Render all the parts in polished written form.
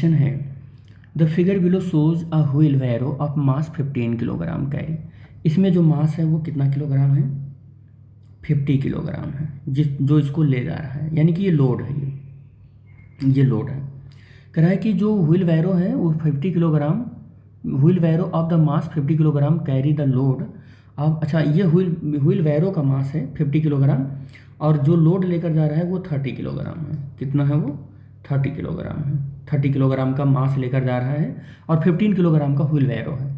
Question है the figure below shows a wheelbarrow of mass 15 kilogram carry. इसमें जो मास है वो कितना किलोग्राम है? 50 किलोग्राम है, जो इसको ले जा रहा है, यानी कि ये लोड है, ये लोड है। कह रहा है कि जो व्हील बैरो है वो 50 kilogram, wheelbarrow of the mass 50 kilogram carry the load अब अच्छा, ये व्हील बैरो का मास है 50 किलोग्राम और जो लोड लेकर जा रहा है वो 30 किलोग्राम है। कितना है वो? 30 किलोग्राम है। 30 किलोग्राम का मास लेकर जा रहा है और 15 किलोग्राम का व्हील बैरो है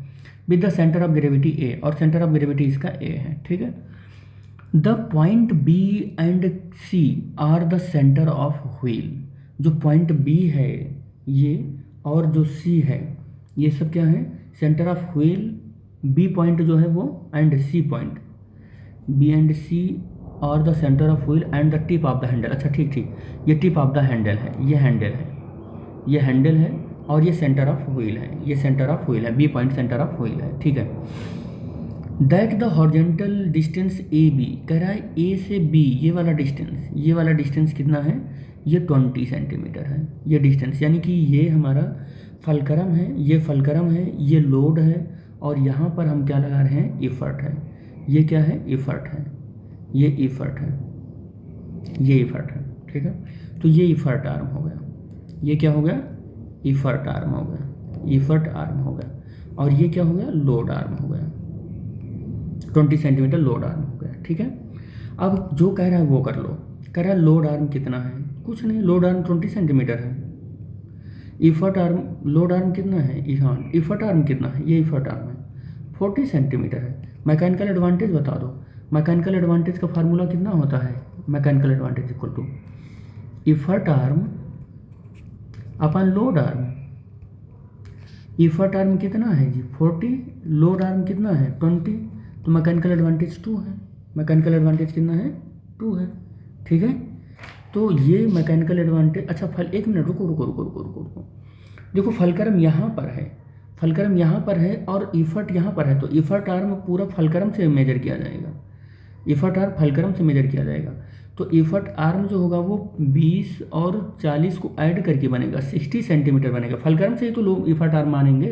with the centre of gravity A, और सेंटर ऑफ ग्रेविटी इसका ए है। ठीक है। The point B and C are the centre of wheel. जो पॉइंट बी है ये और जो सी है ये सब क्या है? Centre of wheel. B point जो है वो and C point, B and C और the centre of wheel and the tip of the handle. अच्छा ठीक ठीक, ये टिप ऑफ द हैंडल है, ये हैंडल है, ये हैंडल है और ये सेंटर ऑफ व्हील है, ये सेंटर ऑफ व्हील है, B point centre of wheel है। ठीक है। That the horizontal distance A B, कह रहा है ए से बी ये वाला डिस्टेंस, ये वाला डिस्टेंस कितना है? ये 20 सेंटीमीटर है ये डिस्टेंस, यानी कि ये हमारा फलक्रम है, ये फलक्रम है, ये लोड है और यहाँ पर हम क्या लगा रहे हैं? इफर्ट है। ये क्या है? इफर्ट है, ये इफर्ट है, ये इफर्ट है। ठीक है। तो ये इफर्ट आर्म हो गया, ये क्या हो गया? इफर्ट आर्म हो गया, इफर्ट आर्म हो गया। और ये क्या हो गया? लोड आर्म हो गया, 20 सेंटीमीटर लोड आर्म हो गया। ठीक है। अब जो कह रहा है वो कर लो। कह रहा है लोड आर्म कितना है? कुछ नहीं, लोड आर्म 20 सेंटीमीटर है। इफर्ट आर्म, लोड आर्म कितना है? हाँ, इफर्ट आर्म कितना है? ये इफर्ट आर्म है 40 सेंटीमीटर है। मैकेनिकल एडवांटेज बता दो। मैकेनिकल एडवांटेज का फार्मूला कितना होता है? Mechanical advantage equal to effort arm upon load arm. Effort arm कितना है जी? 40, लोड आर्म कितना है? 20, तो मैकेनिकल एडवांटेज 2 है। मैकेनिकल एडवांटेज कितना है? 2 है। ठीक है। तो ये मैकेनिकल एडवांटेज। अच्छा फल, एक मिनट रुको रुको रुको रुको रुको रुको, देखो फलक्रम यहाँ पर है, फलक्रम यहाँ पर है और इफर्ट यहाँ पर है, तो इफर्ट आर्म पूरा फलक्रम से मेजर किया जाएगा, इफर्ट आर्म फलक्रम से मेजर किया जाएगा। तो इफर्ट आर्म जो होगा वो 20 और 40 को ऐड करके बनेगा, 60 सेंटीमीटर बनेगा। फलक्रम से ही तो लोग इफर्ट आर्म मानेंगे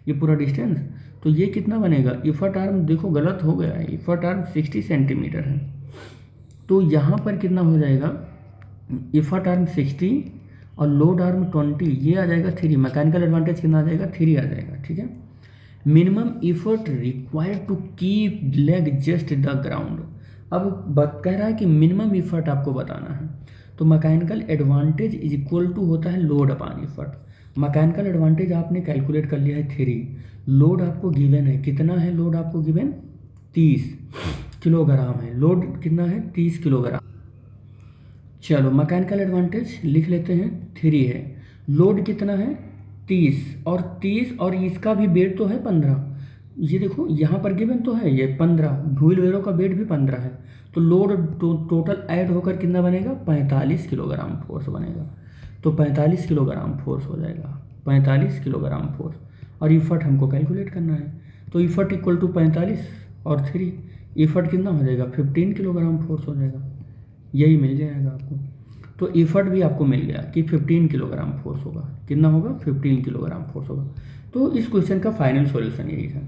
ये पूरा डिस्टेंस। तो ये कितना बनेगा? इफर्ट आर्म देखो गलत हो गया है, इफर्ट आर्म 60 सेंटीमीटर है, तो यहाँ पर कितना हो जाएगा? इफर्ट आर्म 60 और लोड आर्म 20, ये आ जाएगा 3। मैकेनिकल एडवांटेज कितना आ जाएगा? 3 आ जाएगा। ठीक है। Minimum effort required to keep leg just the ground. अब कह रहा है कि मिनिमम इफर्ट आपको बताना है, तो mechanical advantage is equal to होता है load upon effort. Mechanical advantage आपने कैलकुलेट कर लिया है 3, लोड आपको गिवन है, कितना है लोड आपको गिवन? 30 किलोग्राम है, लोड कितना है? 30 किलोग्राम। चलो मैकेनिकल एडवांटेज लिख लेते हैं, 3 है, लोड कितना है? 30 और 30 और इसका भी वेट तो है 15, ये देखो यहाँ पर गिवन तो है ये 15, व्हील बैरो का वेट भी 15 है, तो लोड टोटल ऐड होकर कितना बनेगा? 45 किलोग्राम फोर्स बनेगा। तो 45 किलोग्राम फोर्स हो जाएगा, 45 किलोग्राम फोर्स। और इफर्ट हमको कैलकुलेट करना है, तो इफर्ट इक्वल टू 45 और 3, इफर्ट कितना हो जाएगा? 15 किलोग्राम फोर्स हो जाएगा, यही मिल जाएगा आपको। तो इफर्ट भी आपको मिल गया कि 15 किलोग्राम फोर्स होगा। कितना होगा? 15 किलोग्राम फोर्स होगा। तो इस क्वेश्चन का फाइनल सॉल्यूशन यही था।